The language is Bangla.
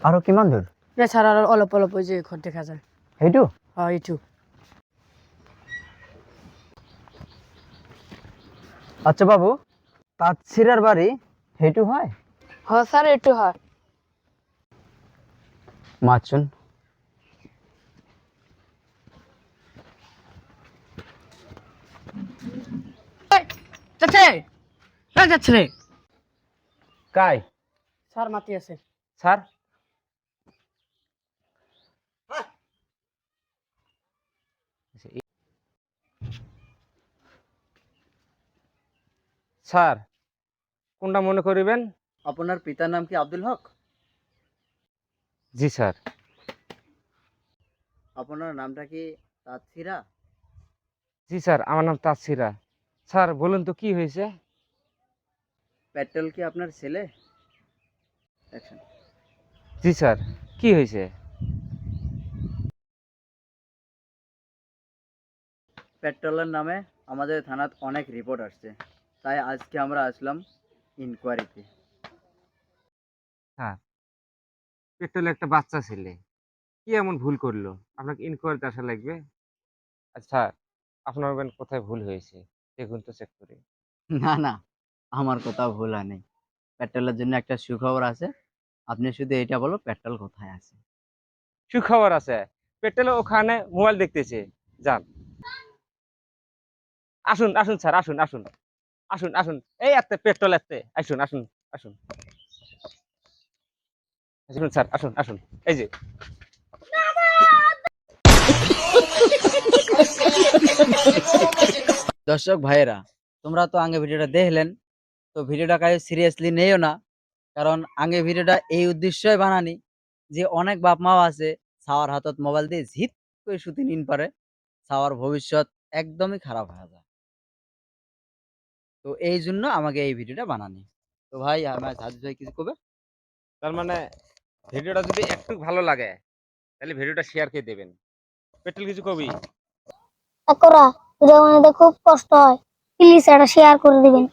আৰু কিমান দূৰ? না স্যার আর অলপ অলপ ওই যে ঘর দেখা যায়। সেইটো? হ্যাঁ এইটু। আচ্ছা বাবু, তাঁতশিরার বাড়ি সেইটো হয়? হ্যাঁ স্যার এইটু হয়। মাতচোন। যাচ্ছে যাচ্ছে রে। কাই? স্যার মাতি আছে। স্যার? স্যার কোনটা মনে করিবেন? আপনার পিতার নাম কি আব্দুল হক? জি স্যার। আপনার নামটা কি তাঁতশিরা? জি স্যার, আমার নাম তাঁতশিরা। স্যার বলুন তো কি হয়েছে? পেট্রোল কি আপনার ছেলে? Action. জি স্যার, কি হয়েছে? পেট্রোলের নামে আমাদের থানাত অনেক রিপোর্ট আসছে, তাই আজকে আমরা আসলাম ইনকোয়ারিতে। স্যার, পেট্রোলে একটা বাচ্চা ছেলে কি এমন ভুল করলো আপনাকে ইনকোয়ারিতে আসা লাগবে? আচ্ছা, আপনার কোথায় ভুল হয়েছে দেখুন তো চেক করে। না না, আমার কোথাও ভুল হয়নি। পেট্রোলের জন্য একটা সুখবর আছে। আপনি শুধু এটা বলো পেট্রোল কোথায় আছে। সুখবর আছে, পেট্রোলে ওখানে মোবাইল দেখতেছে। যান, আসুন আসুন স্যার, আসুন আসুন আসুন আসুন, এই এতে পেট্রোল এতে, আসুন আসুন আসুন আসুন স্যার, আসুন আসুন, এই যে। দর্শক ভাইয়েরা, তোমরা তো আগে ভিডিওটা দেখলেন, তো ভিডিওটা কাউ সিরিয়াসলি নেইও না। কারণ আগে ভিডিওটা এই উদ্দেশ্যই বানানি যে অনেক বাপ মাও আছে ছাওয়ার হাতত মোবাইল দিয়ে ঝিত করে শুতে নিন পারে, ছাওয়ার ভবিষ্যৎ একদমই খারাপ হয়ে যায়। তো এই জন্য আমাকে এই ভিডিওটা বানানি। তো ভাই আমার সাজু ভাই কিছু কবে? তার মানে ভিডিওটা যদি একটু ভালো লাগে তাহলে ভিডিওটা শেয়ার করে দেবেন। পেট্রোল কিছু কবি? করা ভিডিও বানাতে খুব কষ্ট হয়, প্লিজ এটা শেয়ার করে দিবেন।